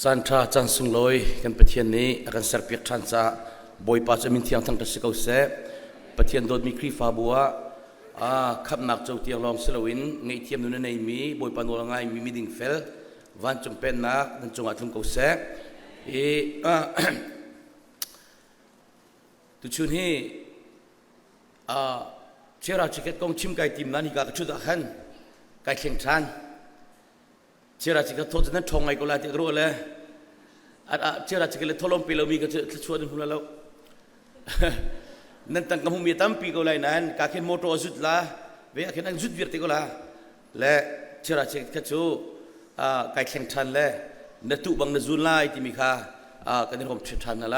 จันทราจันสุงลอยกันปะเทียนนี้กันเสร์เปียกทันจะบอยปัจจุบันที่ยังทั้งตะสิกเอาเสปะเทียนโดนมีครีฟาบัวขับนักเจ้าเตียงลองเซลวินไงเทียมนู้นในมีบอยปานวลง่ายมีมิดิงเฟลวันจงเป็นนักนั่นจงอาจลุงเอาเสตุชุนฮีเชื่อเราจะเกิดกองชิมไก่ติมนั้นอีกกับชุดอาหารไก่เข่งชันเชื่อเราจะเกิดโทษนั้นทงไงก็แล้วที่รู้เลยเชื่อเราจะเกิดทลมปีเรามีก็จะชวนหุ่นแล้วนั่นตั้งกับหุ่นมีตั้มปีก็เลยนั้นกาเข็นโมโตจุดละเวียเข็นนั่งจุดเวียติก็ละและเชื่อเราจะเกิดชูไก่เข่งชันเลยนัตุบังนัจุนไล่ที่มีค่ากันในความเชื่อชันอะไร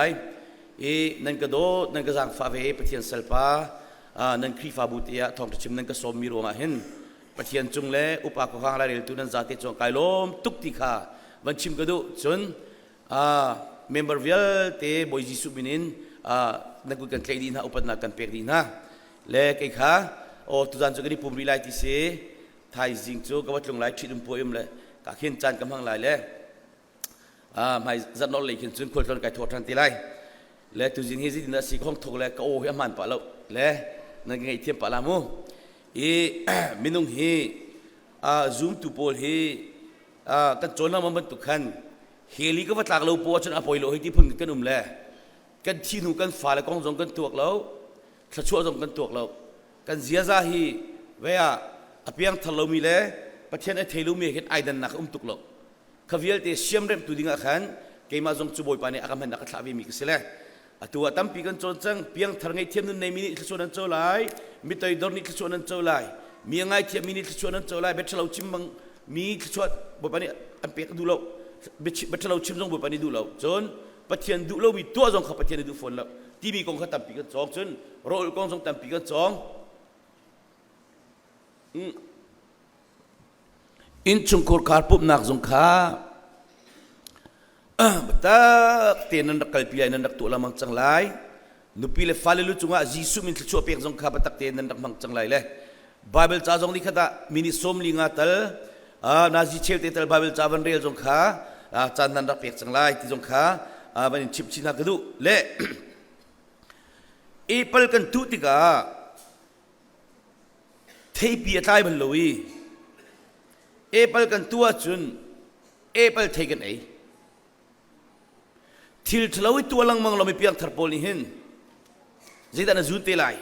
นั่นก็โดนั่นก็สังฟ้าเวปะเทียนเซลปานั่นครีฟาบุตยาทองชิมนั่นก็สมมีรวงอาหินปะเทียนจุงเล่อุปากของอะไรเรื่องตุนันจัติจงไกลมตุกติขาวันชิมก็ดูจนเมมเบอร์เวลเตบอยจิสุบินินนักกุกันเคยดีนะอุปนักกันเปิดดีนะเล่ไอ้ข้าโอ้ตุจันจุกันที่ปุ่มรีไลท์ที่เสไทยจิงจูก็วัดลงไลท์ชิดปุ่มเอ็มเลยกาเขียนจันกำลังไล่เลยไม่จันนอลเลยเขียนจุนคนคนไก่ทอดทันทีไล่และตุจินเฮซิดินาสิของทกเลยก็โอ้ยมันปะแล้วและนั่นไงเทียมปะละมูมินุงเฮซูมตุโพลเฮกันจนแล้วมันตุกขันเฮลีก็ว่าตากเราปวดจนอภัยโลหิตที่พึ่งกันแลกันทีนูกันฝ่าและกองจงกันตัวเราขชั่วจงกันตัวเรากันเสียซาฮีเวียอภิยังทะลุมีเลยประเทศไทยลุมีเห็นไอเดนนักตุกเราขวิลเตเชียมเรมตุดิ่งขันเกมาจงจูบอยปานี่อาการมันนักทาวิมีกสิเลตัวตั้มปีกันจนจังเพียงทางไงเทียมนั้นในมินิทชวนนั้นเจ้าไลมิตรดอร์นิทชวนนั้นเจ้าไลมียังไงเทียมมินิทชวนนั้นเจ้าไลเบ็ดเราชิมมังมีทชวนบอยปานี่อันเปียกดูเราเบ็ดเราชิมจงบอยปานี่ดูเราจนปะเทียนดูเรามีตัวจงขับปะเทียนดูฝนแล้วที่มีกองขับตั้มปีกันจองจนโรยกองจงตั้มปีกันจองอินชงโคร์คาร์ปุ๊บนักจงข้าbetak tiada nak kalpiai nak tu lah mang canglai, nupi le fale lu cunga Yesus min cuci pek jong kha betak tiada nak mang canglai le, Bible cajong ni kata mini som linga tel, nazi cel tel Bible cawan real jong kha, can nak pek canglai ti jong kha, banin chip cina kedu le, Apple kan tu tiga, thei piatai belui, Apple kan tua cun, Apple thei kan ai. Til terlalu itu orang mengalami piang terpolihin, jadi tak nazut telai.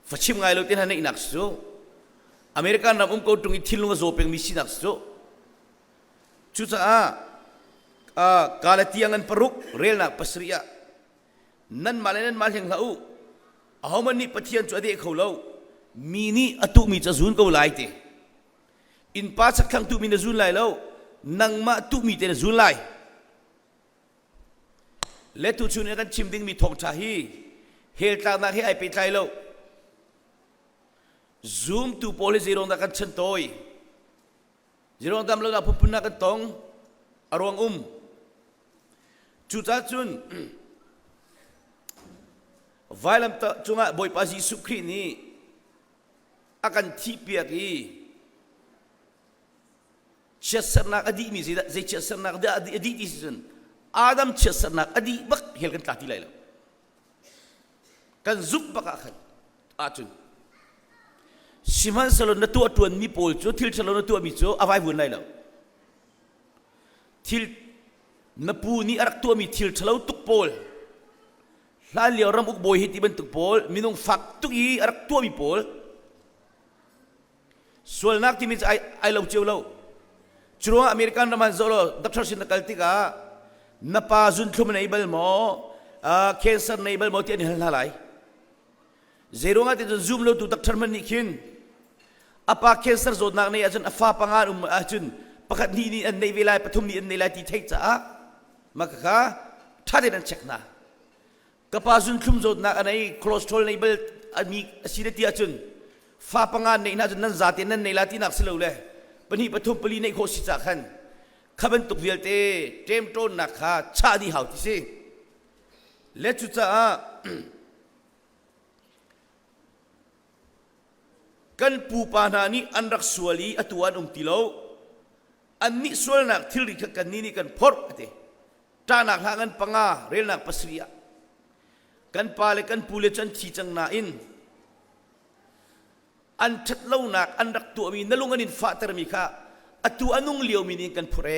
Facim ngai lo tiada nak naksu, Amerika nak kau tungi til nunggu zopeng misi naksu. Cuca kalau tiangan peruk rel nak pasria, nan malanan mal yang lau, ahaman ni patian cuade kau lau, mini atu mi cazun kau lai te. In pasak kang tu mi nazun lai lau, nang ma tu mi te nazun lai. Letu cun kan cimding mi thong cahi, hel tak nak hai petai lo. Zoom tu polis zero nak kan centoi, zero dam lo nak pupun nak tong, arwang Cuca cun, vailam tak cunga boy pasi sukri ni akan tipiak i. Cesar nak adi mi zai cesar nak adi di season. Adam cesar nak adi bak hel kan tati lai lo. Kan zuk bak akan acun. Siman salon na tua tuan mi pol jo til salon na tua mi jo avai bun lai lo. Til na pu ni arak tua mi til salau tuk pol. La liao ram uk boy hiti ben tuk pol minung fak tuk i arak tua mi pol. Sual nak ti mi ai lo jeu lo. Churuang Amerikan raman zolo Dr. Sin nakaltika napazun thum naibal mo cancer naibal mo tian hal halai zero nga ti zoom lo tu doctor man nikin apa cancer zod nak nei ajun afa pangan ajun pakat ni an nei velai pathum ni an nei lai ti thei cha makaka thade nan check na kapazun thum zod nak anai cholesterol naibal ami acidity ajun fa pangan nei na jun nan zati nan nei la ti nak selo le pani pathum pali nei kho si cha khan Kaban tuk vialte, tem ton nakha, cadi hau tisi. Lecuca kan pupana ni anrak suali atuan tilau อันนี้ส่วนนักที่ริกันนี่กันพอดเตจานักหากันปังอาเรนักปัสริยกันปาเลกันปูเลจันทีจังนาอินอันชัดเล่านักอันรักตัวมีนลุงอันนินฟาตรมีค่ะอัตัวอันุ่งเลียวมีนี่กันพเร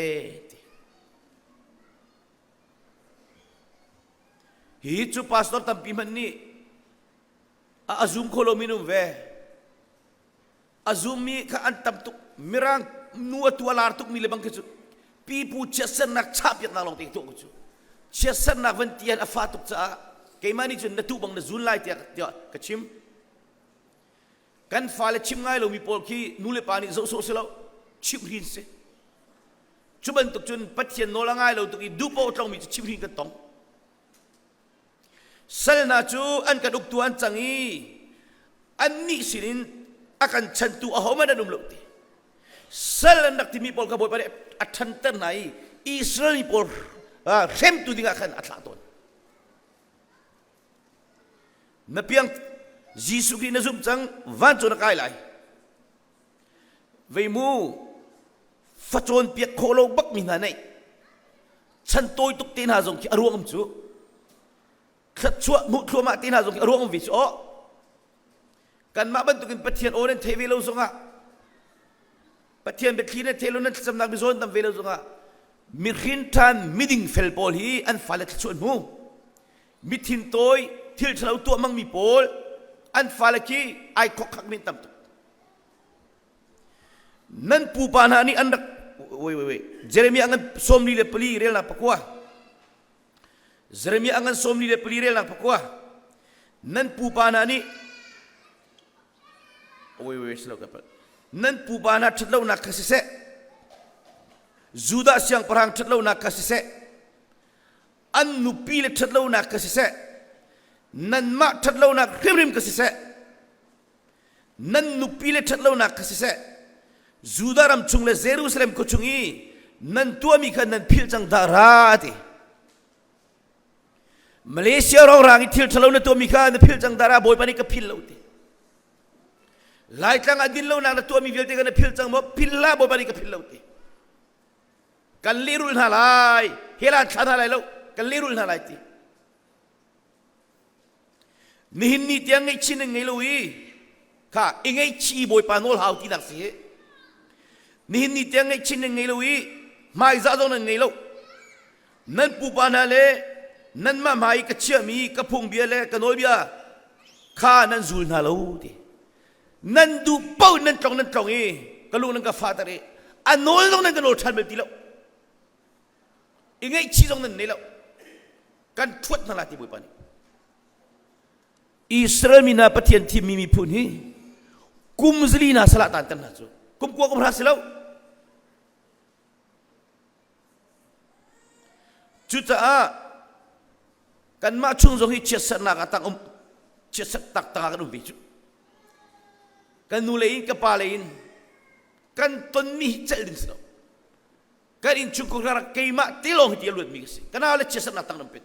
ฮิจูพาสตอร์ตัมพิมันนี่อาซุมโคโลมินุเวอาซุมมีค่ะอันตัมตุกมิรังนัวตัวลาร์ตุกมีเลบังกิจูปีปูเชสนักชาบยันนาลองติงตุกจูเชสนักวันที่อันอาฟาตุกจ้าเกี่ยมันนี่จุนนัตุบังนซุนไลที่กระชิมกันฟ้าเลชิมง่ายเรามีพอลคีนูเลปานิโซโซเซลชิมรินเซจุบันตุกจุนปัจเจียนโนละง่ายเราตุกีดูปอตรงมีชิมรินกันตองเซลนาจูอันกันอุกตัวอันจังอีอันนี้สิลินอาการฉันตัวเอามาได้ดุมลุตีเซลนักที่มีพอลกับบ่อยไปอัฐันเตอร์ไหนอิสราเอลมีพอลเข็มตัวดิ่งอาการอัฐาตนนับเพียงยิสุกีนซุมจังวันจนกายไหลเวมูฟัจนเปียกโคโลบักมินานัยฉันโตยตุกตีนหาจงที่อารวงจูขัดชั่วมุขลัวมาตีนหาจงที่อารวงวิชโอกันมาบรรทุกินปะเทียนโอเนนเทวีโลสงะปะเทียนเบทีนเทโลนันสำนักบิโซนตัมเวโลสงะมิรินทันมิดิงเฟลโพลฮีอันฟาเลตชวนมูมิทินโตยทิลเฉลาตัวมังมีโพลอันฟาเลกีไอคอกขักมินตัมตุนั่นปูปานานี่อันรักเว้ยเจเรมีอันสมลีเลปลีเรลนักปะกัวเจเรมีอันสมลีเลปลีเรลนักปะกัวนั่นปูปานานี่เว้ยสโลกับนั่นปูปานาชัดเล่านักคสิเซจูดาสยังพรังชัดเล่านักคสิเซอันนุปีเลชัดเล่านักคสิเซนั่นมาชัดเล่านักริมคสิเซนั่นนุปีเลชัดเล่านักคสิเซจูดารำชุงเลเยรูซาเล็มก็ชุงีนั่นตัวมีกันนั่นพิลจังดาราติมาเลเซียเรารางอิทิลทะเลนั่นตัวมีกันนั่นพิลจังดาราบอยปานิกพิลเลวติหลายครั้งอดีตเรานั่นตัวมีวิลติกันนั่นพิลจังบ่พิลลาบอยปานิกพิลเลวติกันลีรุลนาไลเฮลันชานาไลเลวกันลีรุลนาไลตินี่หินนี่เตียงไงชินไงเลวีค่ะไงชีบอยปานโนลฮาวที่นักเสียนี่นี่เตียงไงชินไงลุยมาอีกซาโดนไงลุนั่นปูปานาเลนั่นมาไม่กระเชื่อมีกระพงเบียเลกันโอยเบียข้านั่นจูลนาลูดินั่นดูเป้านั่นตรงอีกระลูกนั่นกระฟาตารีอันโน้นตรงนั้นกันโอชันเบลติแล้วอีกไงชีตรงนั้นนี่แล้วกันทวดนั่นละที่บุยปานีอิสราเอลมีนาปฏิญาณที่มีพูนี่กุมซลีนาสละตันตันนะจูกุมกลัวกุมราศีแล้วจุดกันมาchung zong hi chesat nak atang chesat tak tang kan umbi kan nulein kepalain kan ton mi chal din sno kan in chung kura keima tilong ti luat mi kasi kana ale chesat nak tang nampet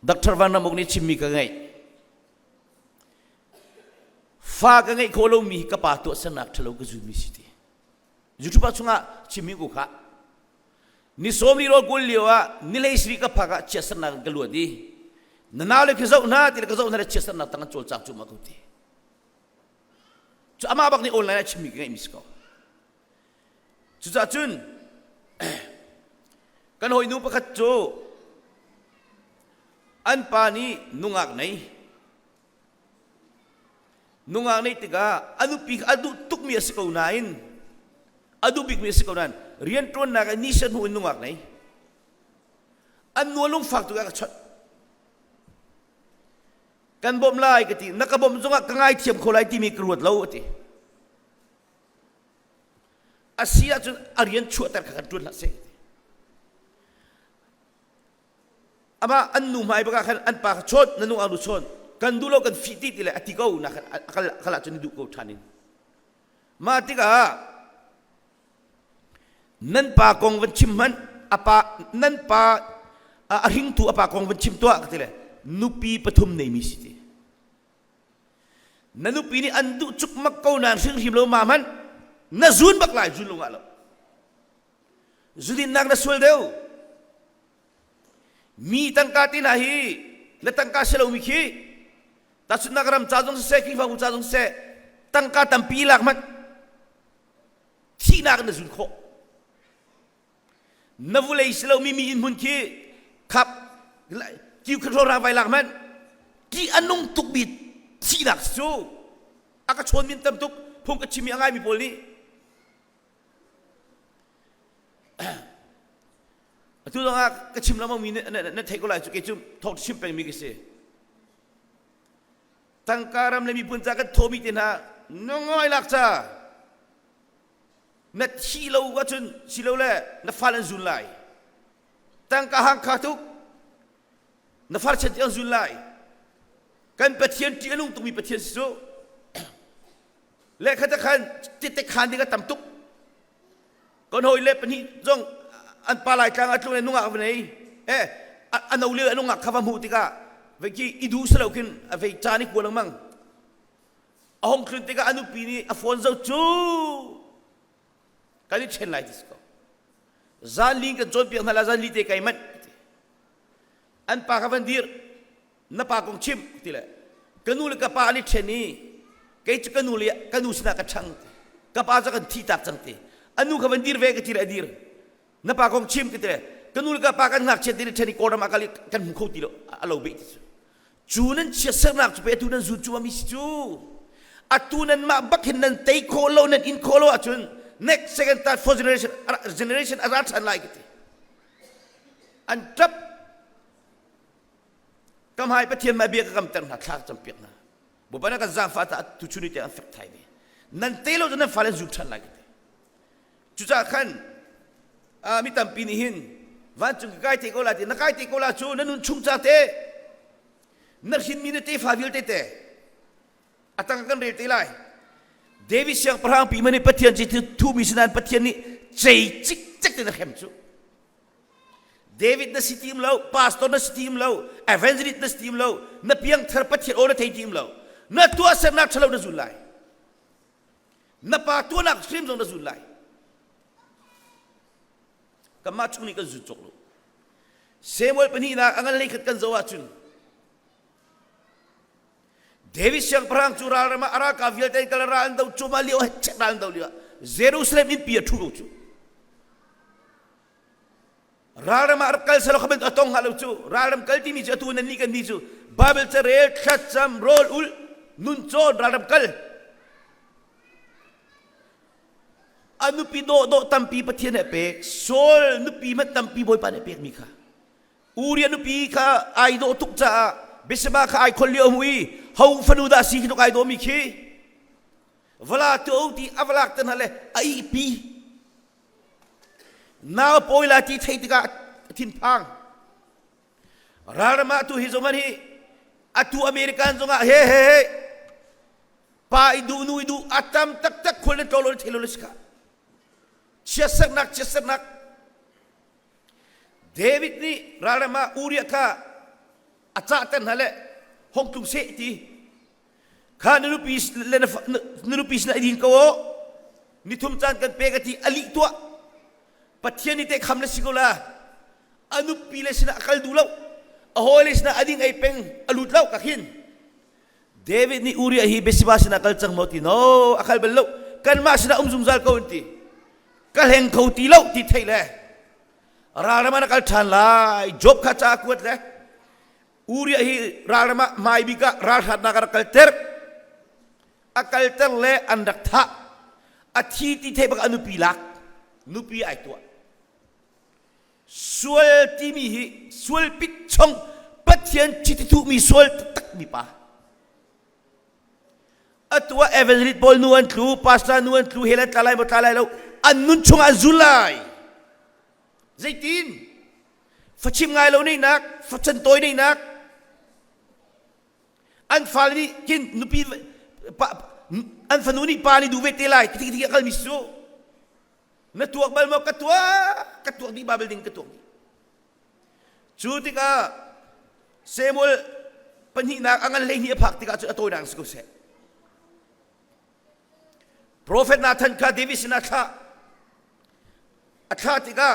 Dr. Van Namok ni chimmi ka ngai fa ka ngai kholo mi ka pa to sanak thalo ka zumi siti jutupa chunga chimmi ko kha ni somni ro gol liwa ni lei sri ka phaga chesat nak galuadi nanale khizau na til khizau na chesat nak tang chol chak chuma kuti chu ama bak ni online chimmi ka ngai misko chu cha chun kan hoi nu pakhat chu an pani nungak nei tiga adu pik adu tuk mi asikau nain adu pik mi asikau nan rian tron na ka nisan hu nungak nei an nualung fak tu ka chot kan bom lai ka ti nakabom zonga kangai thiam kholai ti mi kruat lo ati asia chun arian chuatar ka tun la se ama anu mai baka kan an pa chot nanu alu chon kan dulo kan fiti tile atikau na kala chon du ko thanin ma tika nan pa kong wan chim man apa nan pa ahing tu apa kong wan chim to tile nupi pathum nei mi siti nanupi ni andu chuk mak ko nan sing him lo ma man na zun bak lai zun lo ngalo zudin nak na suldeu mi tangka tinahi le tangka selo miki tasud nagaram chajong se ki fa chajong se tangka tampi lak mat thi nak na zun kho navule selo mi in mun ki khap ki khro ra vai lak man ki anung tuk bit thi nak su aka chon min tam tuk phung ka chimi angai mi pol ni tu dong ka chim lama mi na thai ko lai chu ke chu thot chim pe mi ke se tangkaram le mi pun cha ka thomi tin ha nongoi lak cha na thi lo wa chun si lo le na falan zun lai tangka hang kha tuk na far chen tiang zun lai kan pathian ti alung tu mi pathian so le khata khan ti te khan di ka tam tuk kon hoi le pani jong an palai tlang atlu ne nunga avnei anau le nunga khawa mu tika veki idu selo kin avei chani kulang mang ahong klun tika anu pini afon zo chu kali chen lai disko zan ling ka jon piang hala zan li te kai mat an pa khawan dir na pa kong chim tile kanu le ka pa ni cheni kai chu kanu le kanu sna ka chang ka pa za kan thi tak chang te anu khawan dir ve ka tira dir na pa kong chim kite kanul ka pa kan ngak che dir thani ko ma kali kan kho ti lo alo be chu nan che ser nak chu pe tu nan zu chu mi chu atu nan ma bakhin nan tei kho lo nan in kho lo achun next second third fourth generation arat san like it an trap kam hai pathian ma be ka kam tang na thak cham pek na bo bana ka za fa ta tu chu ni te affect thai ni nan tei lo nan falen zu than like it chu cha khan mi tam pinihin van chung kai te ko la ti na kai te ko la chu nanun chung cha te na hin minute fa vil te te atang kan re te lai devi siang parang pi mani pathian ji tu mi sinan pathian ni chei chik chik te na khem chu david na sitim lo pastor na sitim lo evangelist na sitim lo na piang thar pathian o na thei tim lo na tu asar na chalo na zulai na pa tu na stream zong na zulai kama chuni ka zuchok lo semol pani na angal lekhat kan zawa chun devi siang perang curar ma ara ka vial tai kala ran dau chuma liu chek ran dau liu jerusalem in pia thu chu raram ar kal salo khaben atong halu chu raram kal ti mi chu tu nan ni kan ni chu babel cha re khat cham rol ul nun chon raram kal anu pi do tampi pathian e pek sol nu pi mat tampi boy pan e pek mi kha uri anu pi kha ai do tuk cha bisba kha ai khol liu hui hau fanu da si to kai do mi khi wala to ti avalak tan hale ai pi na poila ti thei tika tin phang rarama tu hi zomani atu american zonga he pa idu nu idu atam tak khol ne tolo thelo ska chesak nak david ni rarama uria ka acha tan hale hong tung se ti kha nurupis na idin ko ni thum chan kan pe ga ti ali to pathian ni te kham la sikola anu pile sina akal dulau aholes na ading ai peng alut law kakhin david ni uria hi besiba sina kal chang moti no akal bello kan ma sina zum zal ko ti kal heng khau ti lo ti thaile rarama na kal than lai job kha cha kuat le uria hi rarama mai bi ka rahat na kar kalter akal ter le andak tha athi ti the bak anu pilak nu pi ai to sual ti mi hi sual pit chong pathian chiti tu mi sual tak mi pa atwa evangelist bol nuan tlu pastor nuan tlu hela talai mo talai lo annun chung azulai zaitin fachim ngai lo nei nak fachan toy nei nak an falni kin nupi an fanuni pani du vete lai kiti kal misu na tuak bal mo katuak di babel ding katuak chutika semol panhi nak angan lei ni phak tika chu atoy nang sko se prophet Nathan ka David na kha athatika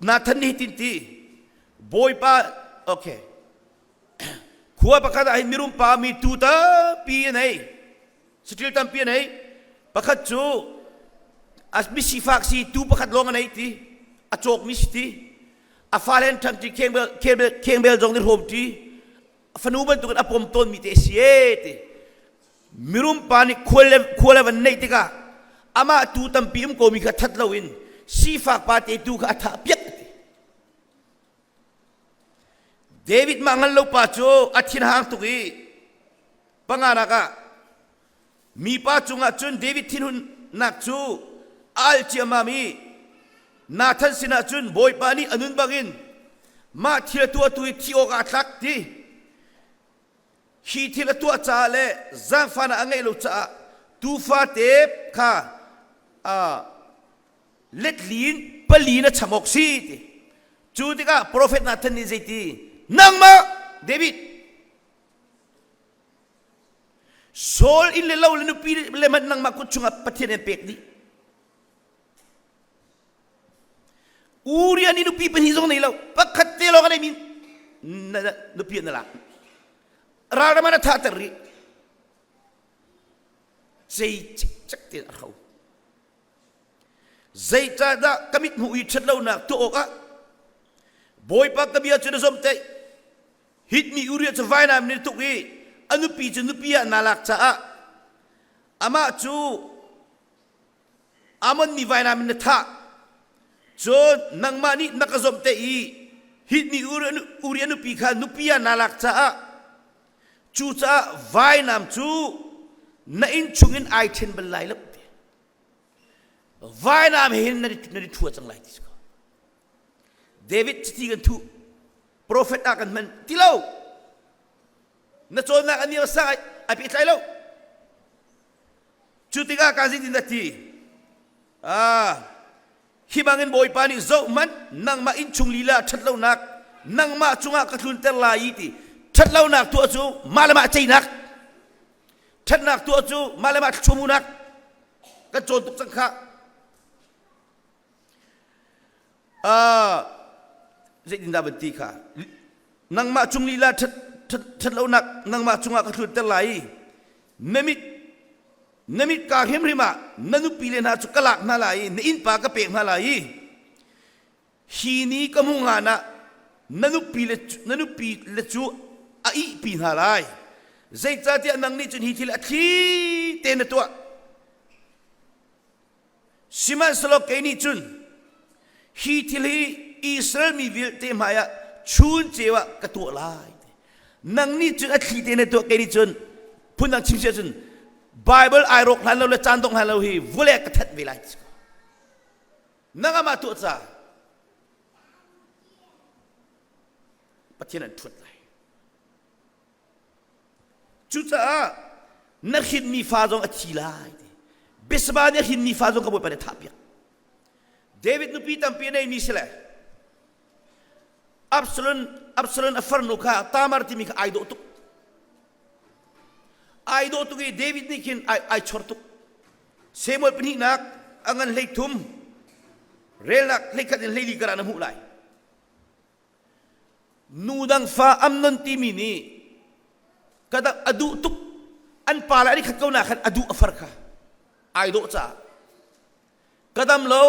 nathan ni tinti boy pa okay khuwa pakhat ai mirum pa mi tu ta pi nei sitil tam pi nei pakhat chu as mi sifak si tu pakhat long nei ti achok mi ti a falen thang ti kembel jong ni hom ti fanuban tu apom ton mi te siete mirum pa ni khole van nei ti ka ama tu tam pi ko mi kha that lawin sifak pa te tu ka tha piak David mangal lo pa cho athin hang tu ki pangara ka mi pa chunga chun David thinun nak chu al chiama mi Nathan sina chun boy pa ni anun bangin ma thila tu thio ka thak ti hi thila tu cha le zang fa na angai lo cha tu fa te kha let lin palina chamok si ti chu ti ka prophet Nathan ni zeti nangma David Saul in le law le nu pi le man nangma ku chunga pathian pek di Uriah ni nu pi pen hizong nei law pakhat te lo ka nei min nu pi na la ra mana tha terri sei chak te khau zai cha da kamit mu i chat law na to ka boy pa ka bia chuna som te hit mi Uriah cha vai nam ni tu ki anu pi chu nu pi na lak cha ama chu amon mi vai nam ni tha cho nang mani nakazom te I hit ni Uriah nu pi kha nu pi na lak cha chu cha vai nam chu na in chungin ai then bal lai lap vai nam hin na thua chang lai ti David ti gan thu prophet akan man tilaw na chon na kaniya sa api tlai lo chu ti ga ka zin din ti himangin boy pani zo man nang ma in chung lila thatlo nak nang ma chunga ka thlun ter lai ti thatlo nak tu chu malama chei nak that nak tu chu malama chumu nak ka chon tuk chang kha zai din da bati kha nang ma chung lila thatlo nak nang ma chunga ka thlun ter lai namit ka hem rima nanu pile na chu kalak na lai ne in pa ka pek na lai hi ni kamunga na nanu pile chu a I pi na lai zai cha ti nang ni chun hi thil a thi te na to siman salo ke ni chun hi thil hi Israel mi vil te maya chun chewa ka to lai nang ni chun a thi te na to ke ni chun punang chim se chun Bible ai rok han lo le chan dong han lo hi vule ka that vilai nanga ma tu cha pathian thut lai chu cha na khit mi fa jong a chi lai besba ne hin mi fa jong ka bo pa ne thapia David nu pi tam pi nei mi sele Absalom afar nu kha tamar ti mi ka ai do tu ai do tu ki David ni kin ai chortuk Samuel pini nak angan leitum relak lekat leili karana hu lai nudang fa amnon timi ni kada adu tuk an pala ni khat kau na khat adu afar kha ai do cha kadam lo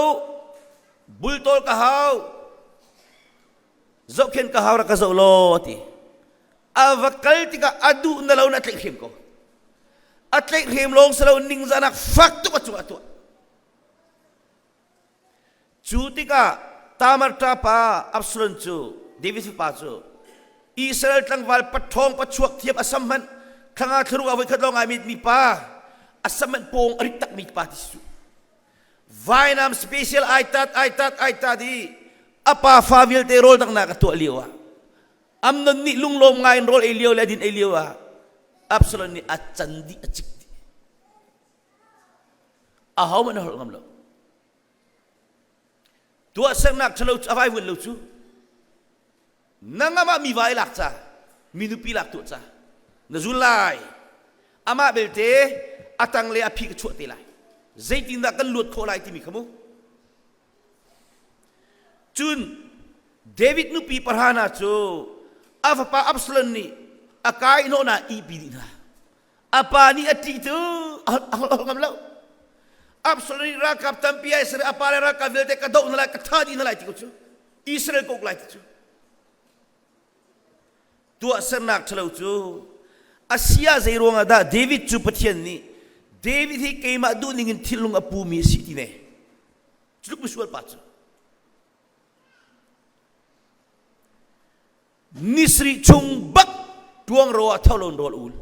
bultol ka haw zoken ka haw ra ka zo lo ti avakal ti ka adu na law na tlek ko atlek him long selaw ning zanak faktu ka chu chutika tamar ta pa Absalom chu David pa chu Israel tlang wal pathong pachuak thiap asam man thanga thru awai khatlong amit mi pa asam man pong arik tak mi pa tisu vainam special aitat di apa favil te rol tang na ka to liwa amnon ni lunglom ngain rol eliw ladin eliwa Absalom ni achandi achikti ahaw man hol ngamlo tua sang nak chalo avai wul lo chu nangama mi vai lak cha minupi lak tu cha na zulai ama belte atang le api ke chuat te lai zaitin da kan lut kho lai ti mi khamu chun David nu pi parhana chu avapa Absalom ni akai no na ibidina apa ni ati tu ngamlau Absalom ni rakap tampia Israel apa rakap velte kadau nala kathadi nala ti chu Israel kok lai chu tua senak chalau chu Asia zairong ada David chu pathian ni David hi keima du ningin thilung apu mi siti ne chuluk musual pachu nisri chung bak tuang ro atholon rol ul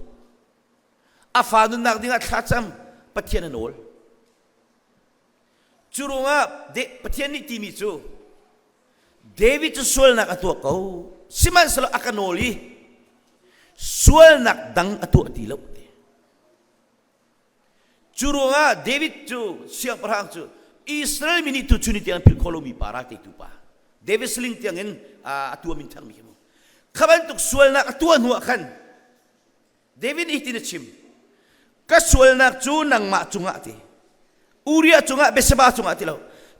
afanu nak dinga thacham pathian anol churunga de pathian ni timi chu David chu sual nak atu ko siman salo akanoli sual nak dang atu atilaw churunga David chu siang parang chu Israel mini tu chuni tiang pil kolomi para te tu pa David sling tiangin atu min thang mi mo kaban tuk sual nak atu nuwa kan David itin chim ka sual nak chu nang ma chunga te Uria chunga besaba chunga tilaw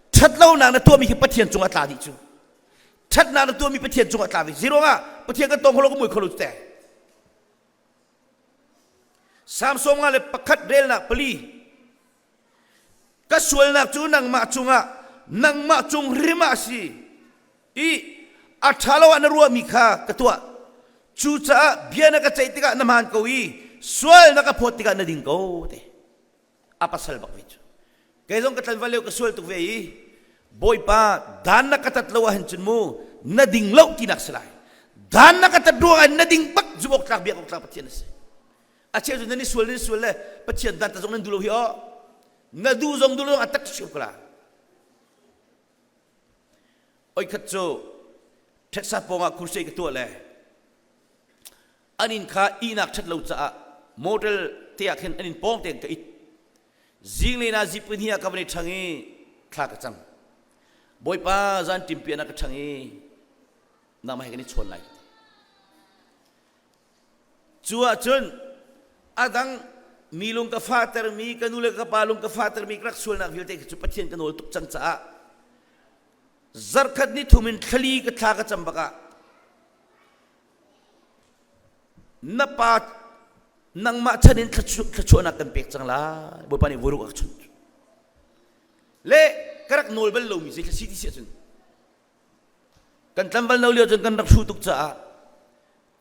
thatlaw nang na tu mi pathian chunga tla di chu that na tu mi pathian chunga tla di zero nga pathian ka tong kholo ko moi kholo te Samsung nga le pakhat rel na pali kasual nak chu nang ma chung rima si I athalo an ruwa mikha katwa chu cha biana ka chaitika naman ko I sual na ka photika na ding ko te apasal bak vi kaizong katan valeu ka sual tu vei boy pa dan na katatlawahan chun mo na ding law tinaksalay dan na katadruan na ding bak jubok tak biak ok pathian se ache ju nani sual le pathian dan ta jong nan dulo hi o na du jong dulo atak syukla oi khatcho theksa ponga kurse ke to le anin kha inak that lo cha model te akhen anin pong te ka it jingle na jipun hiya ka bani thangi kha ka cham boy pa zan timpi na ka thangi na mai ni chon lai chua chun adang milung ka father mi kanule ka palung ka father mi krak sul na vilte chu pathian kanol tuk chang cha zarkhat ni thumin khali ka tha ka cham baka na pa nang ma chanin thachu na kan pek chang la boy pani vuru ka chun le karak nol bel lo mi se siti se chun kan tambal no leo chun kan rak su tuk cha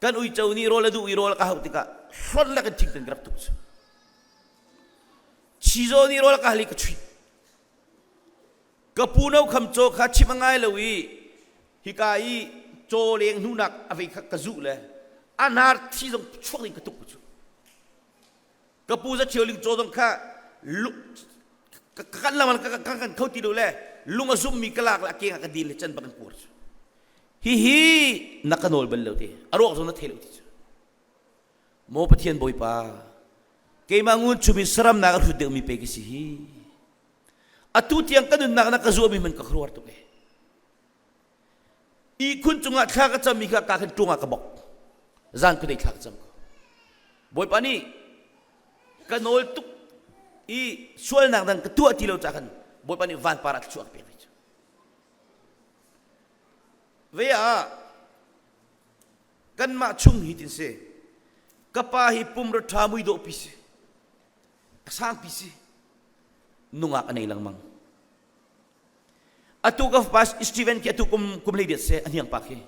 kan ui chau ni rola du i rola ka hautika hol la kan thik tan grap tuk cha chizo ni rola ka hali ka chui kapunau kham cho kha chimangai lowi hikai cho leng nu nak avi kha ka zu le anar thi jong chok ling ka tuk chu kapu za chioling cho jong kha lu kan la man kan khoti do le lunga zum mi kalak la ke ka dil chan bakan pur hi nakanol bal lo te aro zo na thelo ti mo pathian boy pa ke mangun chumi saram na ka hudeng mi pe ki si hi atu tiang kanun na ka zo mi man ka khruar to ke I kun chunga thla ka cham mi ka ka khan tunga ka bok zan ku dei thla ka cham boy pa ni kanol tuk I sual nang dang ka tu ati lo cha kan boy pa ni van parat chuak pe Vea kan ma chung hitin se kapa hi pumro thamui do pisi sang pisi nunga kanay lang mang atu ka pas Steven ki atu kum ledet se anyang pakhe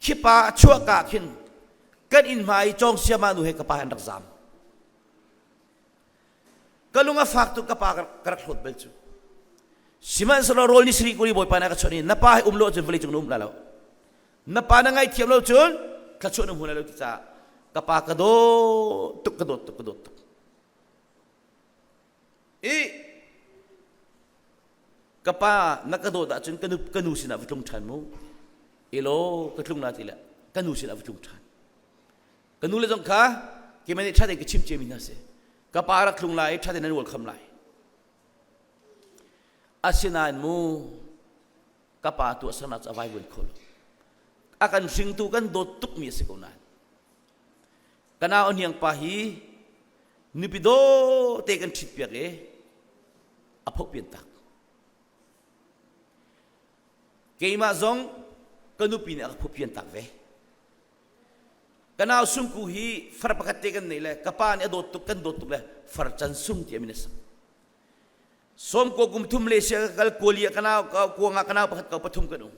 khipa chua ka khin kan in mai chong sia manu he kapa han rakzam kalunga faktu kapa karak hot belchu Siman sa rol ni Sri Kuri boy pa na kachoni napa umlo chen veli chung umlalo napa na ngai thiam lo chun kachon um hunalo ti cha kapa ka do tuk I kapa nakado da chun kanu sina vitlung than mo ilo katlung na tila kanu sina vitlung than kanu le jong kha ki mani thade ki chim chemi na se kapa rak tlung lai thade nan wol kham lai asinan mo kapa tu asana cha vai bul khol akan sing tu kan do tuk mi se konan kana on yang pahi nipido te kan thip pya ke aphok pian tak keima zong kanupi ni akpupian takve kanau sungku hi far pakatekan ni le kapan adot tuk kan dot tuk le far chan sung ti aminasam som ko gumtum le sia kal kolia kanau ko nga kanau pakat ka pathum kanu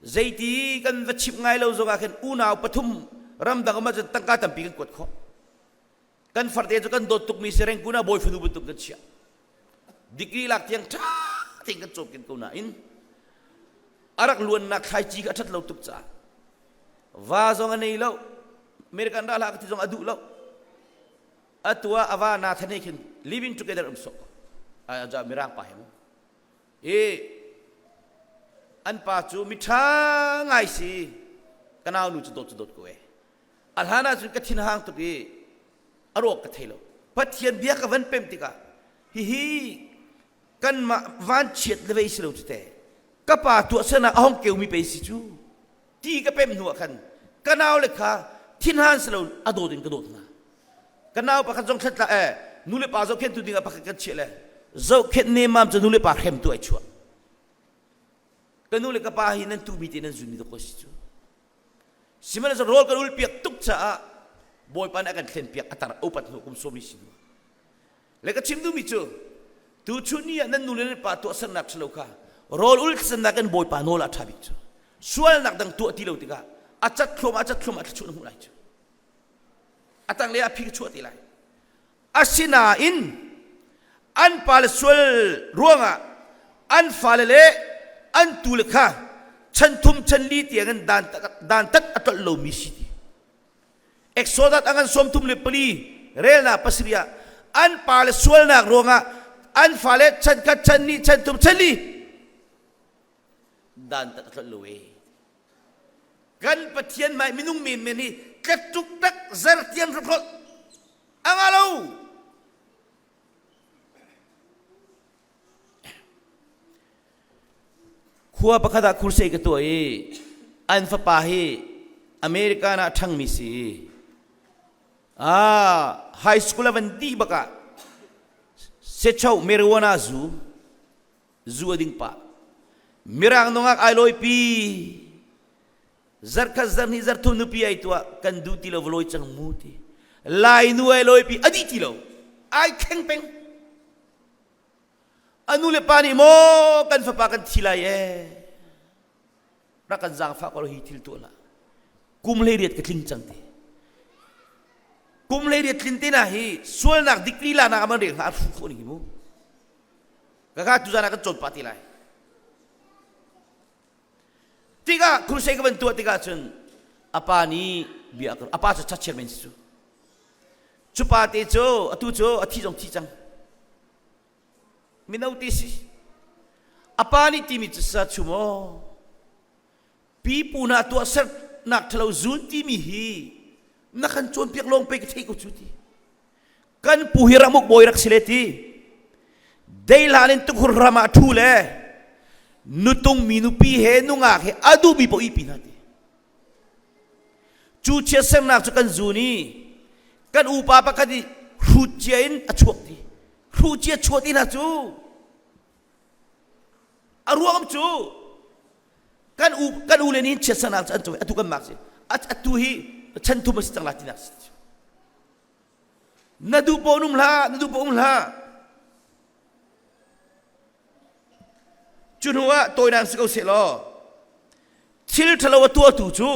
zaiti kan vachip ngai lo zonga khen unau pathum ram dang ma tangka tampi kan kot kho kan farte jo kan dot tuk mi sereng kuna boy funu butuk kan sia dikri lak tiang tha ting kan chop kin kuna in arak luan nak khai chi ka that lo tuk cha wa zong anei lo american da la ka ti zong adu lo atwa awa na thane khin living together so aja mirang pa hem an pa chu mitha ngai si kanau nu chu dot ko alhana chu ka thin hang tu bi arok ka thailo pathian bia ka van pem tika hi kan ma van chiat le ve silo te ka pa tu sana ahong keu mi pe si chu ti ka pem nu khan kanau le kha thin han silo ado din ka dot na kanau pa ka jong khat la nu le pa zo khen tu dinga pa ka che le zo khet ne mam chu nu le pa khem tu ai chu kanu le ka pa hi nan tu mi te nan zuni do ko si chu simana zo rol ka ul piak tuk cha boy pan akan khen piak atar opat no kum somi si le ka chim du mi chu tu chu ni nan nu le pa to san nak chlo kha rol ul san nak kan boy pa no la thabik chu sual nak dang tu ti lo ti ka achat khlom at chu nu lai chu atang le a phik chu ti lai asina in an pal sual ruanga an falele an tu le kha chan thum chan li ti ngan dan tak atol lo mi si exodat angan som tum le pali rel na pasria an pal sual na ruanga an fale chan ka chan ni chan tum chan li dan tak atol lo kan pathian mai minung min meni katuk tak zar tian rot angalo khua pakada khurse ke to an fa pa hi america na thang mi si high school avan di baka se chau marijuana zu ading pa mirang nongak aloi pi zar ka zar ni zar tu nu pi ai to kan du ti lo vloi chang mu ti lai nu ai loi pi adi ti lo ai kheng peng anu le pani mo kan fa pa kan thila ye ra kan jang fa ko hi thil to la kum le riat ka tling chang te kum le riat tlin te na hi sual nak dikri la na ka man re ha fu ko ni mo ka tu jana ka chot pa ti lai tiga kurse ka ban tu tiga chun apa ni bia ka apa cha chairman su chupa te cho atu cho athi jong thi chang minau tisi apa ni timi sa chumo pi puna tu asar nak thalo zun timi hi nakan chon piak long pe thei ko chuti kan puhira muk boy rak sileti deilanin tu khurama thule nutung minupi he nunga he adu bi po ipinati chu che sem nak chu kan zuni kan upa pa kadi hujain achuak ti hujia chuati na chu aruam chu kan u lenin che sana chu atu kan mak atu hi chan tu mas tang latina nadu bonum la chunwa toy nang sikau se lo thil thalawa tu chu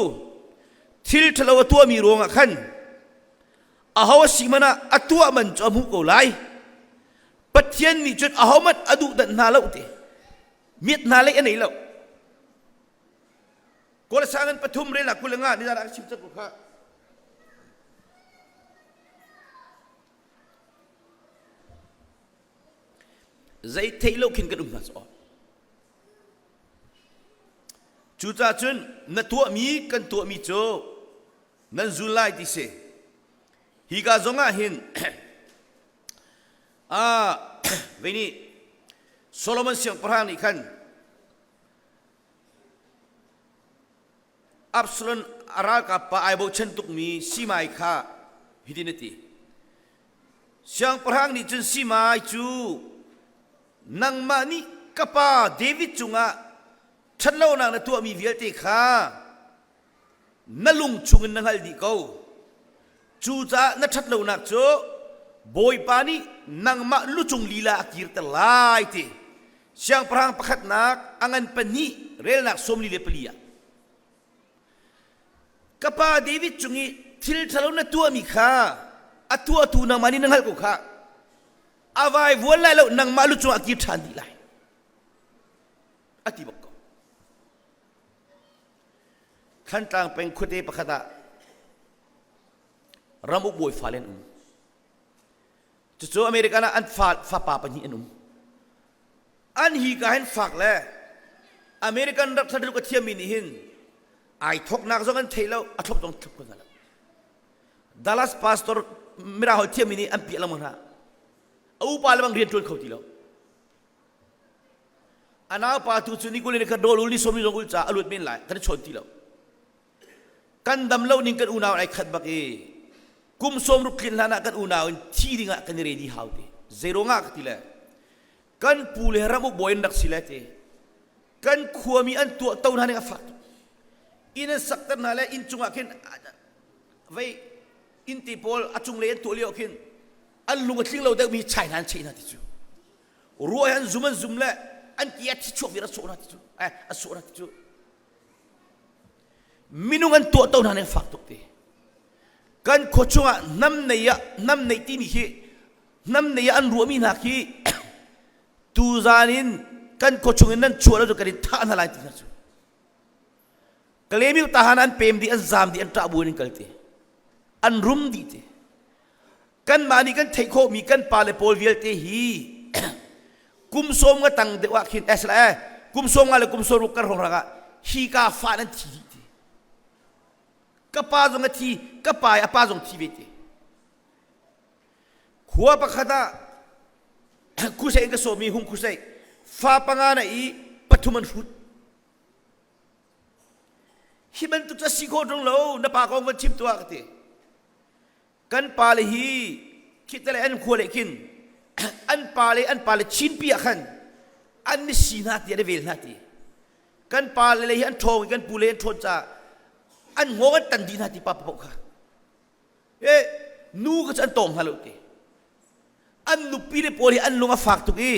thil thalawa tu mi ronga khan ahawa simana atua man chamu ko lai pathian mi chut ahomat adu dan na lo te mit na le anei lo ko la sangan pathum re la kulanga ni dara sim cha ko kha zai thailo kin ka dum na so chu cha chun na tu mi kan tu mi cho nan zulai ti se hi ga zonga hin veni Solomon siang perang ikan Absalom aral kapa aibo centuk mi simai kha hidinati siang perang ni jen simai chu nang mani kapa David chunga ฉันเล่านางนะตัวมีเวียติข้านลุงชุงนังฮัลดีเขาจูจ้านัชัดเล่านักโจบอยปานีนางมาลุจุงลีลาอักิรตลายทีเสียงพรางประคัดนักอังันปนีเรลนักสมลีเลปลียกป้าเดวิดจุงอีทิลทะลุนัตัวมีข้าอัตัวตูนางมานีนังฮัลกูข้าอาวายวัวไล่แล้วนางมาลุจุงอักิรทันดีไลอติบกขันต่างเป็นคุเตปะขดารามุบวยฟาเลนจู่ๆอเมริกาน่ะอันฟ้าป่าปนีอันอันฮีกาเห็นฝากแลอเมริกันรัฐธรรมนูญก็เทียมมินิหินไอทอกนักจงกันเทแล้วอัฐบตรงทุกคนละดัลลัสพาสตอร์มิราฮอลเทียมมินิอันเปียละมันฮะเอาปาลบังเรียนจนเขาทีแล้วอันนั้นปาตุจุนิกุลินกันโดลุลิสมิจงกุลจ้าอลุดมินไลกันชนทีแล้วกันดำเล่านิ่งกันอุณาวไอขัดบักเอกุมสมรุกลินลานะกันอุณาวที่ดิ่งกันเรดีฮาวตีเซโรงะกติละกันปูเลหรามุบอยนักสิเลตีกันขวามีอันตัวเต้านั่นเองฟักอินสักตันนั่นแหละอินจุงอาคินไว้อินติโพลอาจุงเลยอันตัวเลี้ยวคินอันลุงทิ้งเราเด็กมีชัยนันชัยนันที่จูรัวอันซุมันซุมละอันที่ที่ชัววิรัสโซนันที่จูอัสโซนันที่จูมินุงันตัวเต้านั่นเองฟักตุกตีกันโคชงะน้ำเนยที่มีขี้น้ำเนยอันรัวมีนักขี้ตูซานินกันโคชงนั้นชัวแล้วจะกันท่านอะไรที่นั่นจูกเลมิวทหารอันเปรมดีอันซามดีอันตราบุญกันตีอันรุมดีตีกันมานี่กันเทโคมีกันปาเลโพลวิลเตฮีกุมสมก็ตั้งเดว่าคิดเอสละกุมสมอะไรกุมสมรุกกระหงรักฮีกาฟานันทีก็ป้าจงทีก็ป้าจงทีเวทีขัวปะขดาคุเซงก็สมีหุงคุเซฟ้าปังอาอีปัทุมันฟุดฮิมันตุจะสิโคตรงโลนับปากองมันชิมตัวกันทีกันปาเลฮีคิดอะไรอันขัวเล็กินอันปาเลชินปียขันอันนี้สีนาทีอะไรเวลนาทีกันปาเลฮีอันทองกันปูเลอันทนจ้าอันหัวกันตันดีนาทีป้าปกค่ะนูก็จะอันตองฮัลโหลตีอันนุปีเลโพลีอันลุงอาฝากตุกี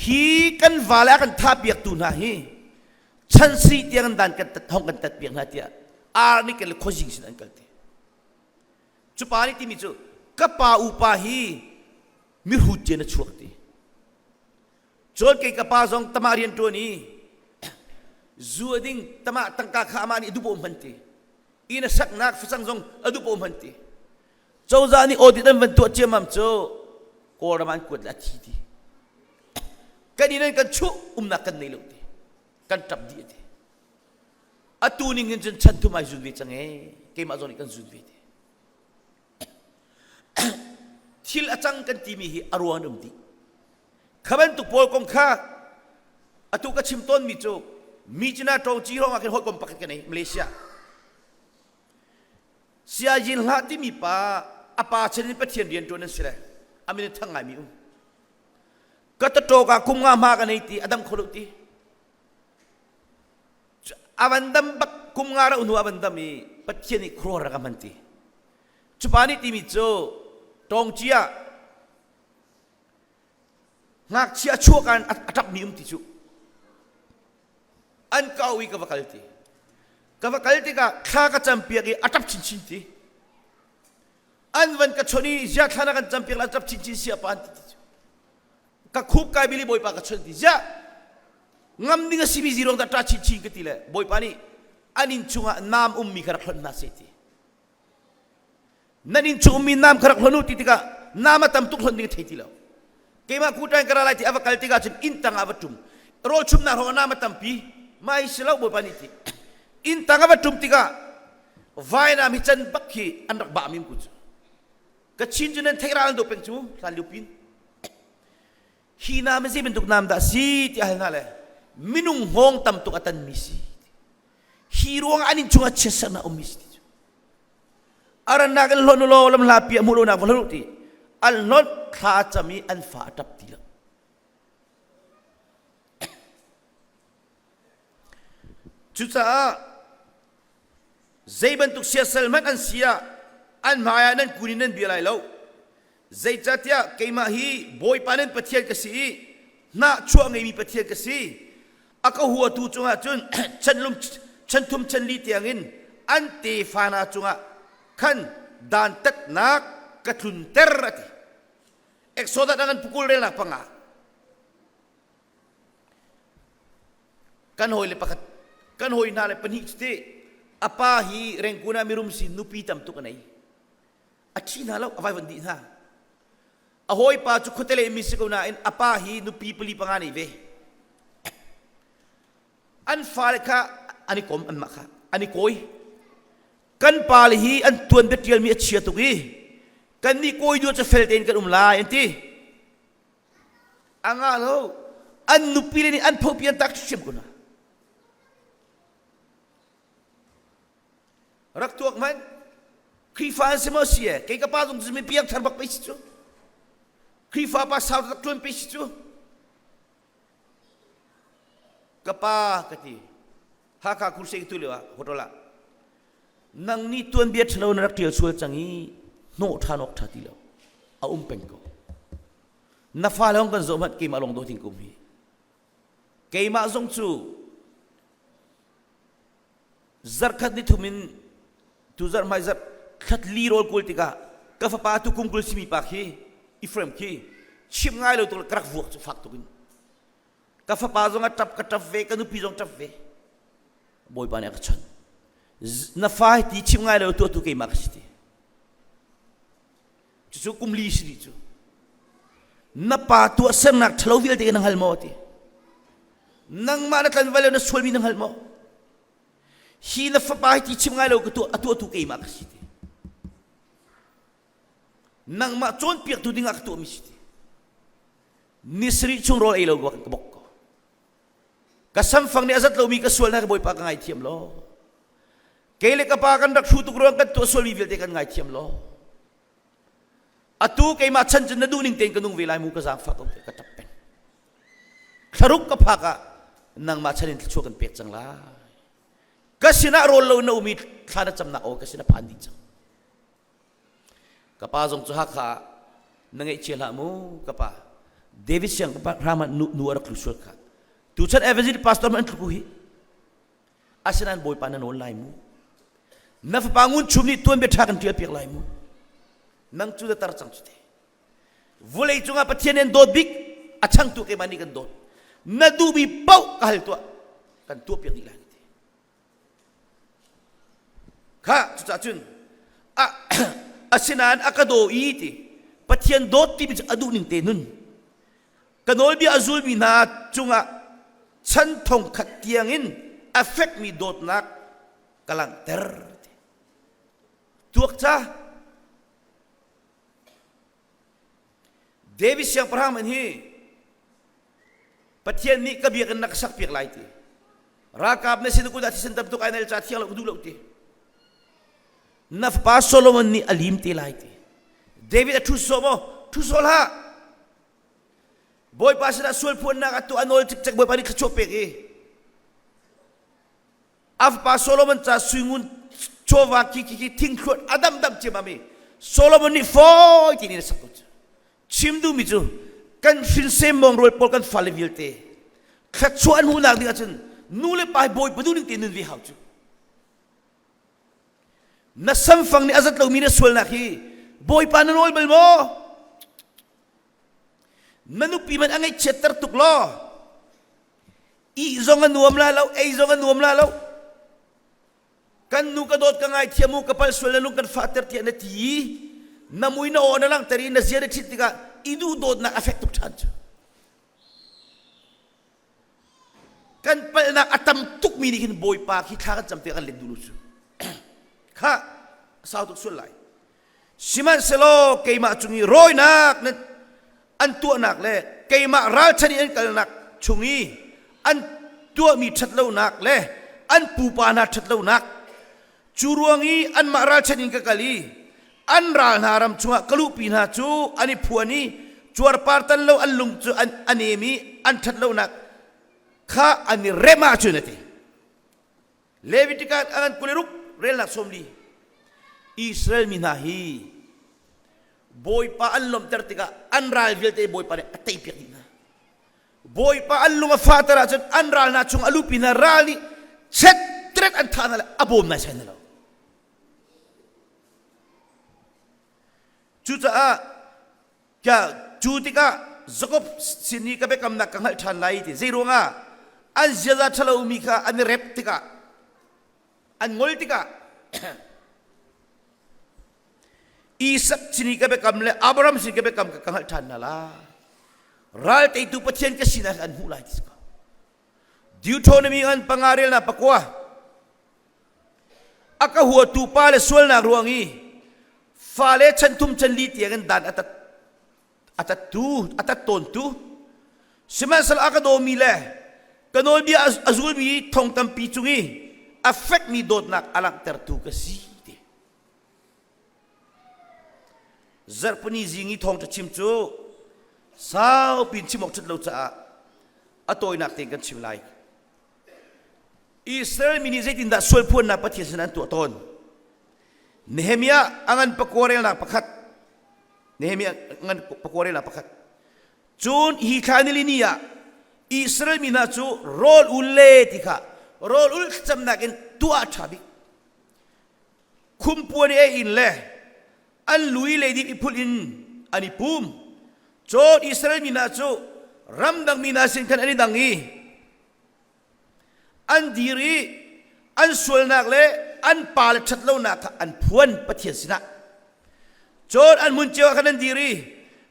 ฮีกันวาลากันท่าเปียกตุนาฮีฉันสีเตียงดันกันห้องกันตัดเปียกนาทีอาร์นี่กันเลยโคจิงสินันกันตีจุปานี่ที่มีจูกับป้าอุปาฮีมิรุเจนช่วงตีจนเกี่ยกับป้าจงตมาเรียนตัวนี้จูดิ้งตมาตั้งกาขามานี่ดูปมพันตีอินสักนักฟิสังจงดูปมพันตีเจ้าจานี่อดีตนั้นวันตัวเจ้ามั่มโจโอรามันกวดละทีดีกันนี่นั่นกันชุนักกันในโลกดีกันจับดีดีอัตุนิงกันจนฉันทุ่มไอจุดวิจังเอเกมาจงนี่กันจุดวิดีทิลอาจังกันทีมีอารวานุมดีขบันตุกโพลกงข้าอัตุกชิมต้นมิโจมีจีน่าตรงจีโร่มากันหดกมปักกันในมาเลเซียเสียยินหาที่มีป้าอาป้าเช่นนี้เป็นเทียนเรียนตัวนั้นสิเลยอามินทั้งไงมิวก็ตะโตกับคุมงามากันในตีอดัมโคลุตีอาวันดัมบักคุมงาเราหนูอาวันดัมมีเป็นเทียนอีกครัวรักมันตีจุปานี่ที่มีโจตรงเชียงักเชียชั่วกันอัตับมีติจุอันเก่าอีกกับกัลตีก็ข้าก็จำเปียกอัตับชินตีอันวันก็ชนีจะข้านักจำเปียกอัตับชินเสียปานติจุก็คุบกายบิลีบอยปากก็ชนีจะงำนิ่งสิบิจิรงตัดตาชินก็ตีเลยบอยปานี่อันนี้จุงะนามมีขรักหลนาเสตีนั่นอินชูมีน้ำขรักหลนุติติกะน้ำมาทำทุกคนดิ้งเทติแล้วเกี่ยมาคูตังกระไรที่อวกาศติกาจนอินตังอวตุมโรชุมนาหัวน้ำมาทำปีไม่ใช่แล้วบุปนิติอินตังอวตุมติกะวายน้ำฮิจันบักฮีอันรักบามิมกุจก็ชินจุนันเทราลดูเป็นจูลาลิปินฮีน้ำไม่ใช่เป็นตุกน้ำดาซีที่อะไรนั่นแหละมินุงหงทำตุกอัตันมิซีฮีรวงอันนี้จุงอัจฉริยะมิซีอารันนักลอนโลลำลาปีมุลนักวลุติอัลนอตข้าจะมีอันฟ้าทับทีละ Cuca zai bantuk sia salman an sia an maya nan kuninan bilai lo zai chatia keima hi boy panen pathian kasi na chua ngai mi pathian kasi aka huwa tu chunga chun chanlum chanthum chanli tiangin an te fana chunga khan dan tat nak kathun terati eksoda dengan pukul rela panga kan hoi le pakat kan hoi na le pani ste apa hi rengkuna mirum si nupi tam tu kanai achi na lo avai bandi na ahoi pa chu khotele mi se ko na in apa hi nupi puli pangani ve an falka ani kom an makha ani koi kan pal hi an tuan betial mi achia tu gi kan ni koi du cha felten kan la enti anga lo an nupi ni an phopian tak sim ko na rak tuak man krifa semo sia ke ka pa dong zmi piak thar bak pis chu krifa pa sa tak tuan pis chu kapa kati haka kursi itu lewa hotola nang ni tuan biat chalo nak tial sual changi no thanok thati lo a peng ko na fa long kan zo mat ke ma long do ting kum hi ke ma zong chu zarkhat ni thumin tu zar mai zar khat li rol kul tika ka fa pa tu kum kul simi pa khi ifrem khi chim ngai lo to krak vuak chu fak tu kin ka fa pa zonga tap ka tap ve ka nu pi zong tap ve boy pa ne ka chan na fa ti chim ngai lo to tu ke mak sti chu kum li si chu na pa tu sem nak thlo vil te nang hal mo ti nang ma na tan vale na sul mi nang hal mo hi na fa pa ti chim ngai lo ka tu tu ke mak sti nang ma chon piak tu ding ak tu mi sti nisri chung rol ai lo ka bok kasam fang ni azat lo mi ka sul na boy pa ka ngai thiam lo kele ka pa kan rak thu tu ro kan to sul mi vil te kan ngai thiam lo atu kay ma chan chan na du ning ten kanung vilai mu ka zang fa ko ka tapen tharuk ka pha ka nang ma chanin chu kan pek chang la kasina rol lo na umi thana cham na o kasina phandi chang ka pa jong chu ha kha nangai chela mu ka pa david siang ka pa rama nu ar klusul kha tu chan evangelist pastor man ku hi asinan boy pa na no lai mu na fa pangun chumni tuan be thakan tia pek lai mu nang chu da tar chang chu te volei chunga pathianen do big achang tu ke mani kan do na du bi pau ka hal to kan tu pek ni la te kha chu cha chun a asinan akado i ti pathian do ti bi adu ning te nun kanol bi azul bi na chunga chan thong khat tiangin affect mi dot nak kalang ter tuak cha David siang Abraham hi pathian ni kabiak nak sak piak lai ti rakap na sinu kuda tisan tab tu kai nel chat hiang udu lo ti naf pa Solomon ni alim ti lai ti David atu somo tu solha boy pa sina sul pun na atu anol tik tik boy pa ni kachopek e af pa Solomon cha swingun chova ki ting khot adam dam chimami Solomon ni foi ti ni sakut chimdu mi chu kan fin sem mong rol pol kan fal vilte khat chuan hu nak ding achun nu le pai boy padu ning tin vi hau chu na sam fang ni azat lo mi na sul na khi boy pa na rol bel mo nanu pi man angai chetar tuk lo i zonga nuam la lo ei zonga nuam la lo kan nu ka dot ka ngai thiamu kapal sul nu kan fater ti na ti namui na ona lang tari na ziyada chitika idu dod na affect tuk chan kan pal na atam tuk mi nikin boy pa ki kha chamte kan le dulu chu kha sao tuk sul lai siman selo keima chungi roi nak na an tu nak le keima ral chani an kal nak chungi an tu mi that lo nak le an pu pa na that lo nak churuangi an ma ral chani ka kali an ral naram chunga kalu pina chu ani phuani chuar partan lo an lung chu an anemi an that lo nak kha ani rema chu nati Levitikat angan kuleruk rel nak somli Israel minahi boy pa anlom tertika anral vilte boy pa atay pirina boy pa anlom afatara jan anral na chung alupina rali set tret antana abom na senalo Juta kya jutika Jacob sini kabe kam nak kangal than lai ti zero nga an jaza thalo umika an rep tika an ngol tika Isak sini kabe kam le Abraham sini kabe kam kangal than nala ral te tu pathian ka sinas an hulai tiska Deuteronomy an pangaril na pakwa aka huwa tu pale sual na ruangi fale chantum chanli tiagan dan atat ton tu semasal akadomi le kanol bi azul bi thong tampi chungi affect mi dot nak alak tertu kasi de zarpuni zingi thong ta chimchu sao pin chimok chat lo cha atoi nak te kan chimlai Israel mini zaitin da solpun na pathian tu ton Nehemia angan pakorel na pakat Nehemia angan pakorel na pakat Chun hi khanili niya Israel mina chu rol ulle tika rol ul cham nakin tua thabi kumpuan e in le an lui le di ipul in ani pum chon Israel mina chu ramdang mina sin kan ani dangi an diri an sul nak le an pal chatlo nak an puan pathian sina chon an munchewa kanan diri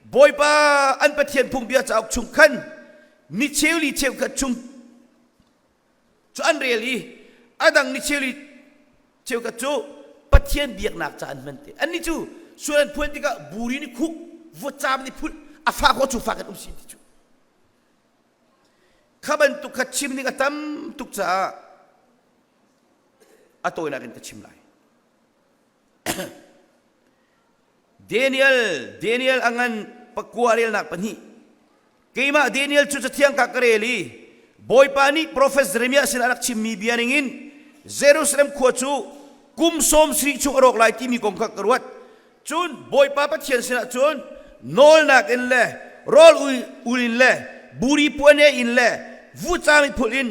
boy pa an pathian phung bia chauk chung khan mi cheuli cheu ka chung chu an really adang mi cheuli cheu ka chu pathian biak nak cha an mante an ni chu suan puan tika buri ni khu vo cham ni phul afa ko chu fa ka um sin ti chu khaban tu kha chim ni ka tam tuk cha atoy na rin ta chim lai Daniel angan pagkuaril nak pani Kima Daniel chu tiang kakareli boy pani prophet Jeremiah sin anak chimmi bianingin Jerusalem khuachu kumsom sri chu arok lai timi kong kakarwat chun boy papa thian sin chun nol nak in le rol ulin le buri puane in le vuchami phulin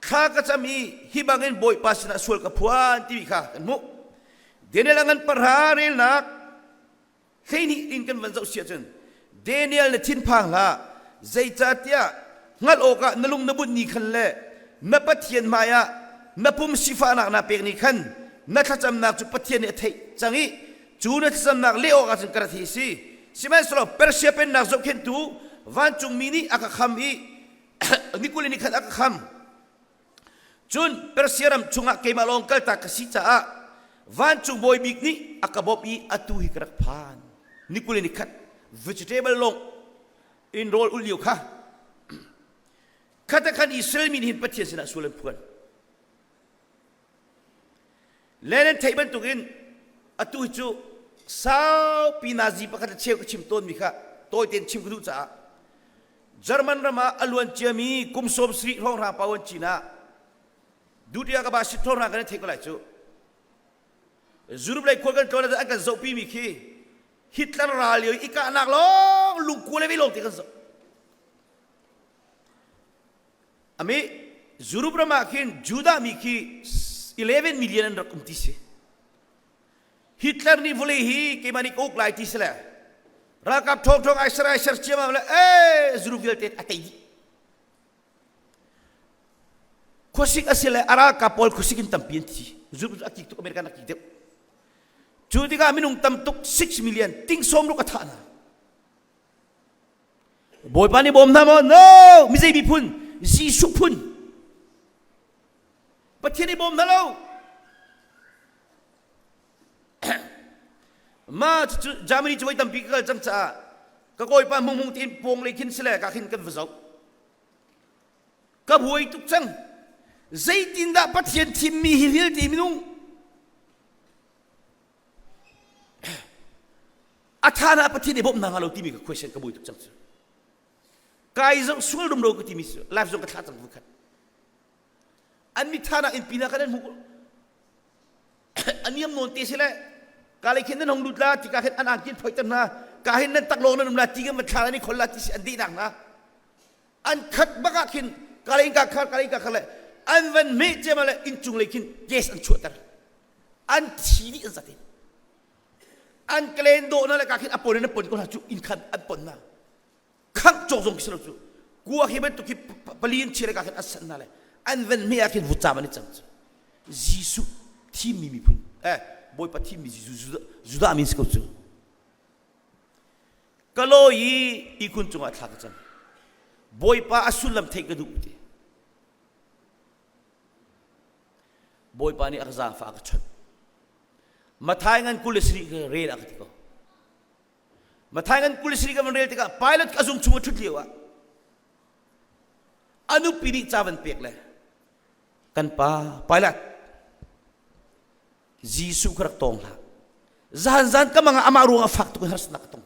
kha ka chami hibangin boy pasna sul ka phuan timi kha mu Daniel angan parharil nak khaini in kan vanzau sia chun Daniel na tin phang la zai cha tia ngal oka nalung nabun ni khan le na pathian maya na pum sifa nak na pek ni khan na thacham nak chu pathian e thei changi chu na thacham nak le oka chan karathi si simen solo persia pen nak zok khen tu van chung mini aka kham i nikulini khan aka kham chun persia ram chunga kemalong kal ta kasi cha van chung boy big ni aka bob i atu hi krak phan nikulini khat vegetable long in roll uliu kha kata kan Israel min hin pathian sina sulan puan lenen thaiban tukin atu chu sao pinazi pakata cheu chim ton mi kha toy ten chim gdu cha German rama alwan chiami kumsom sri rong ra pawon china dutia ka ba sit thong ra kan thek lai chu zurub lai khol kan tona aka zopi mi khi Hitler ralio ika anak long lungkule bilong tikan so ami zurub ramakin juda miki 11 million rakum tise Hitler ni vole hi ke manik ok lai tisla rakap thok thok aisra chema le zurub vilte atai khosik asile ara kapol khosikin tampien ti zurub akik to american akik Judi ka minung tamtuk 6 million ting somro kathana boy pani bom na mo no mizai bipun si supun pathiani bom na lo ma Germany choi tam pikal chang cha ka koi pa mung tin pong le kin sele ka khin kan vazau ka buai tuk chang zaitin da pathian thim mi hil ti minung athana pathian bom na ngalo timi ka question ka bui tuk chang kai zong sul dum ro ka timi life zong ka thla chang khat an mi thana in pinakanan mu aniam nonte sila kalai khin nan hong lutla ti ka khin an angkin phoitan na ka hin nan taklong nan umla ti ga ma thana ni kholla ti andi nang na an khat baka khin kalai ka khala an van me jemala in chung le khin yes an chutar an thini an zatin an klen do na la ka khin apon na pon ko la chu in khan an pon na khang chok jong kislo chu gua hibat tu ki palin chire ka khin asan na le an van me akin vuta mani chang jisu thi mi pun boy pa thi mi jisu juda min sko chu kalo yi ikun chunga thak chan boy pa asulam thek du ti boy pa ni akza fa ka chat mathai ngan kulisri ka rel ak ko mathai ngan kulisri ka rel tika pilot ka zum chunga thut liwa anu pini chawan pek le kan pa pilot jisu krak tong la zan ka mga amaru nga fak tu has nakatong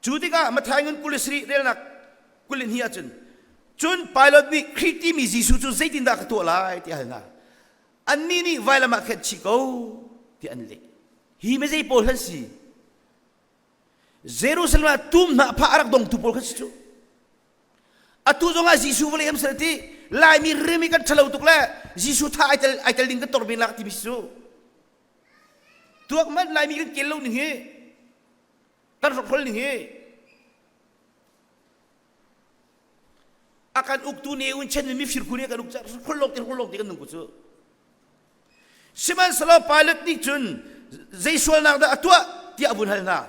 chuti ka mathai ngan kulisri rel nak kulin hiya chun pilot ni kriti mi jisu chu zaitin da ka to lai ti halna anni ni vaila ma khet chiko ti anle hi me zai pol hansi jerusalem tum na pha arak dong tu pol khachu atu zonga jisu vole am serti lai mi remi kan chalau tukla jisu tha aital ding ka torbin lak ti bisu tuak man lai mi kan kelo ni he tar rokol ni he akan uktu ni un chen mi fir kuni kan ukcha kolok ti kan nung chu siman salo pilot ni chun jaisol nak da atwa ti abun halna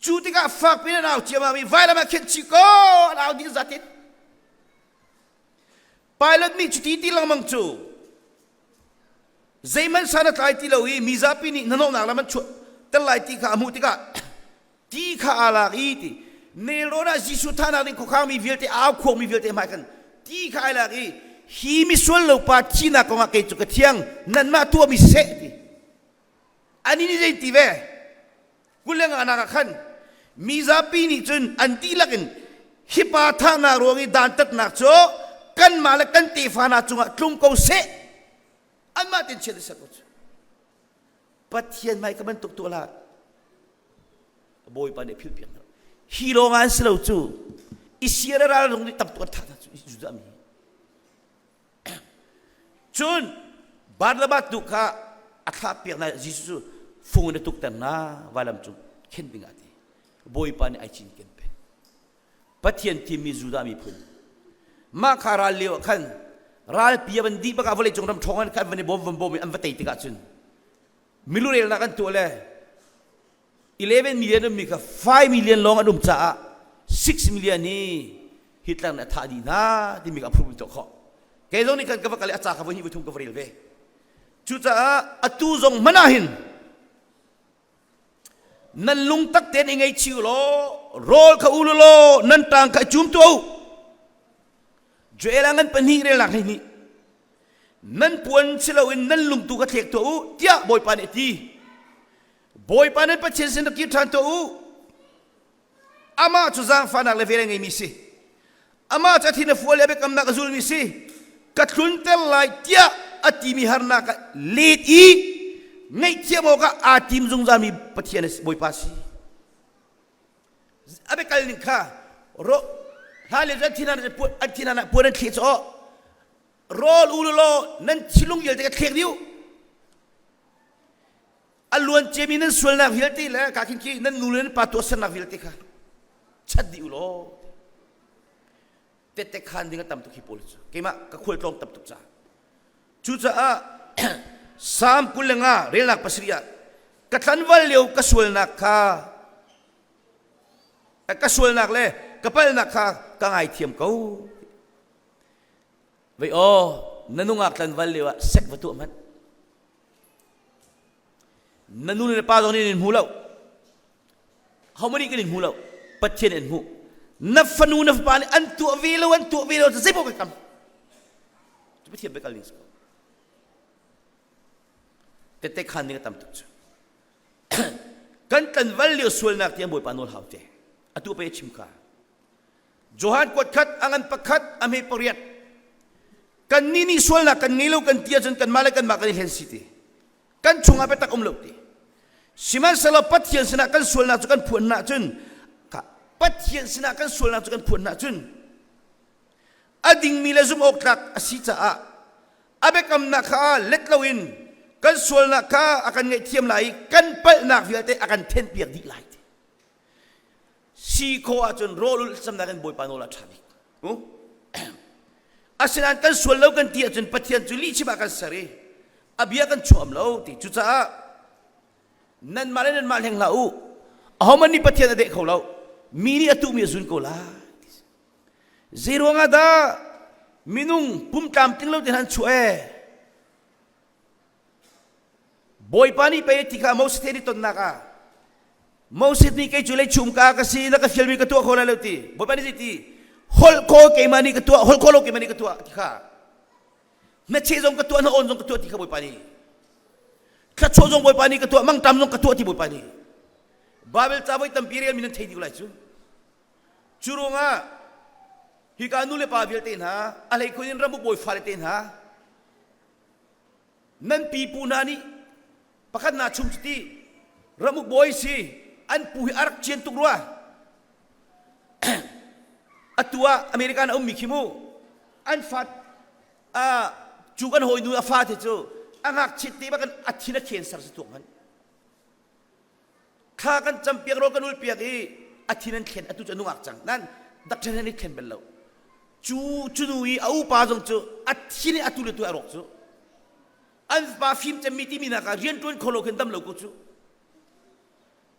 chu ti ka fak pina naw chiama mi vaila ma khet chiko naw di zatit pilot ni chuti ti lang mang chu zaiman sana tai ti lawi mizapi ni nano nak laman chu talai ti ka amu ti ka ala ti Nelora jisu thana ni ko khami vilte a kho mi vilte ma kan ti khai la ri hi mi sol lo pa china ko ma ke chu ka thiang nan ma tu mi se ti ani ni dei ti ve kulenga na ka khan mi za pi ni chun an ti lakin hi pa thana ro ngi dan tat nak cho kan ma la kan ti fa na chunga tlum ko se an ma tin che sa ko pathian mai ka ban tuk tu la boy pa ne phil piang hero ngan selo chu isiara ra rong ni tap tu tha chu juda mi chun barlaba tu kha akha pek na jisu fung na tuk tan na walam chu khen binga ti boy pa ni ai chin ken pe pathian ti mi juda mi phun ma khara leo khan ral pia ban di ba ka vole chung ram thongan khan vani bom am va tei ti ka chun milurel na kan tu le 11 million mi ka 5 million long adum cha 6 million ni hitlang na thadi na di mi ka phum to kho ke zong ni kan ka kali acha ka hi buthum ka vril ve chu cha atu zong manahin nan lung tak ten ingai chiu lo rol ka ulu lo nan tang ka chum tu jelangan panhi re lak ni nan puan chilo in nan lung tu ka thek to tia boy pa ne ti boy panen pa chensen ki thanto u ama chu zang fa nak le vele ngai mi si ama cha thina fual be kam nak azul mi si katlun tel lai tia ati mi harna ka lead i ngai tia mo ka atim zung za mi pathian boy pa si abe kal ning kha ro hale za thina na puan khich o rol ulo nan chilung yel te ka khek diu alluan chemi nan sul na vilti la ka kin ki nan nulen patu san na vilti kha chadi ulo te khan dinga tam tu ki pol chu kema ka khol tong tap tu cha chu cha a sam kulenga relak pasriya ka thanwal leu ka sul na kha ka sul nak le ka pal nak kha ka ngai thiam ko ve o nanunga thanwal lewa sek watu man nanu ne pa dong ni mulau how many kin mulau patchen en hu na fanu na pa ni antu velo zai po kam tu pathian bekal ning ko te khan ni tam tu kan tan value sul nak tiam boy panol haute atu pe chimka johan kot khat angan pakhat ame poriat kan nini sual na kan ngilo kan tia jan kan malay kan makani hen city kan chunga petak umlauti siman salo pathian sina kan sual na kan puan na chun ka pathian sina kan sual na kan puan na chun ading mila zum okrak asita a abekam na ka letlawin kan sual na ka akan ngai thiam lai kan pal nak viate akan ten piak di lai si ko achun rolul sam na kan boy panola thabi asinan kan sual lo kan tia chun pathian chu li chiba kan sare abia kan chom lo ti chu cha nan malen nan mal heng lau ahomani pathian de kholo mini atu mi zun ko la zero nga da minung pum tam ting lo tin han chue boy pani pe tika mo steri ton naka mo sit ni kay chule chumka kasi naka filmi ka to khola lo ti boy pani ti hol ko kay mani ka to hol ko lo kay mani ka to tika na chezong ka to na onjong ka to tika boy pani ka chojong boy pani ka to mang tam jong ka to ti boy pani babel taboy tampirial minan thei di ulai chu churunga hika nule pa vil ten ha alai kunin ramu boy fare ten ha nan pi punani pakat na chum ti ramu boy si an puhi arak chien tukrua atua amerikana mikimu an fat jugan hoi nu afat chu angak chiti bakan athina cancer sa tuman kha kan champiak ro kan ul piak i athinan khen atu chu nungak chang nan doctor ni khen bello chu nui au pa jong chu athini atu le tu arok chu an ba film chamiti mina ka rian tun kholo khen dam lo ku chu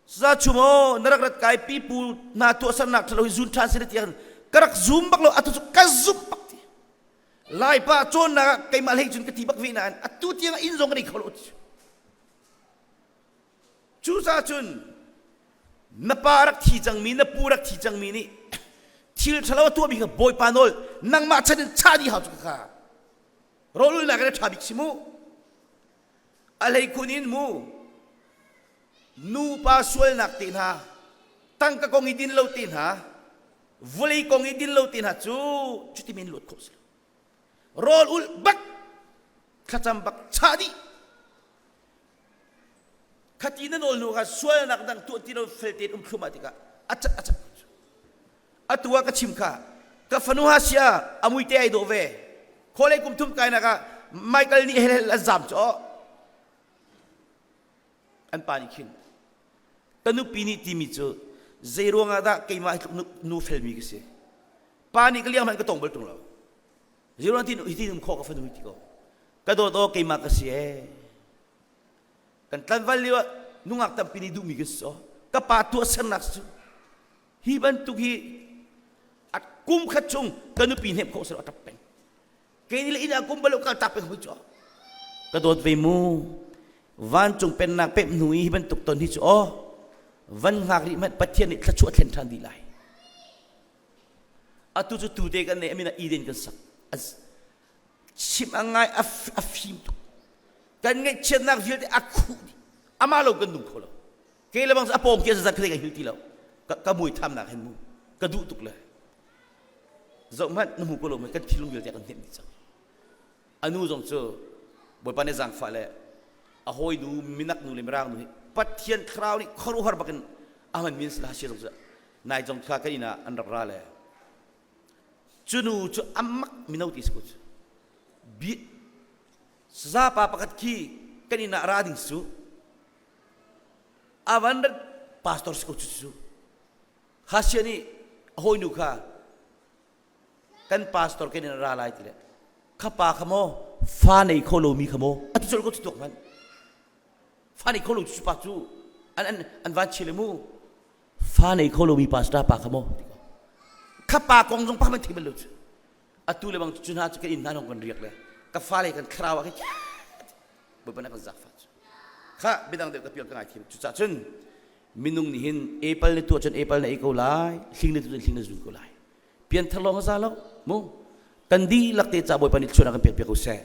sa chumo narak rat kai pi pu na to san nak thlo zun translate yan karak zoom bak lo atu chu ka zoom bak ti lai pa chon na kai mal hei chun ka ti bak vi nan atu ti nga in jong ri kholo chu sa chun na parak thi jang mi na purak thi jang mi ni thil thalawa tu mi ka boy panol nang ma chanin chadi ha chu ka rol na ga thabik simu alai kunin mu nu pa sual nak tin ha tang ka kong idin lo tin ha volei kong idin lo tin ha chu chuti min lot khos rol ul bak khacham bak chadi khatina nol nu ka sual nak dang tu tino feltet khuma acha acha atua ka chimka ka fanu hasia amui te ai do ve khole kum thum kai na ka michael ni hel azam cho an pani khin tanu pini timi cho zero nga da kai ma nu filmi ke se pani ka liam han ka tong bal tung lo zero tin hitin kho ka fanu ti ko ka do kai ma ka se kan tan valio nungak tam pini du mi ke so ka pa tu san nak su hi ban tu hi at kum khachung kanu pin hep kho sa tapeng kay nila ina kum balo ka tapeng hu cho ka do ve mu van chung pen nak pep nui hi ban tuk ton hi cho van ngak ri mat pathian ni thachu thlen than di lai atu chu tu de kan ne amina iden kan sak as sim angai afim tu kan ngai chen nak vil de akhu amalo kan dung kholo kay labang sa apong kia sa khle ka hilti law ka mui tham nak hen mu ka du tuk le zong mat nu ko lo me kan thilung vil te kan tem ni chang anu zong chu boy pane jang fa le a hoi du minak nu le merang nu pathian khrau ni khoru har bakan aman min la shi zong sa nai jong kha ka ina an rap ra le chunu chu amak minauti sku bi sa pa pakat ki kanina rading su awan pastor sku chu hasiani hoi nu kha kan pastor kanina ra lai ti le khapa khamo fa nei kholo mi khamo atu chol ko chu tok man fa nei kholo chu pa chu an van chilemu fa nei kholo mi pastor pa khamo khapa kong jong pa man thibel lu atu le bang chuna chu kan nan kon riak le ka fa le kan khrawa ka bu bana ka zakfa kha bidang de ka pial ka ngai thi chu cha chun minung ni hin apple ni tu chun apple na iko lai hling ni tu hling na zu ko lai pian thalong za lo mo kandi lakte cha boy panit chuna kan pe pe ko se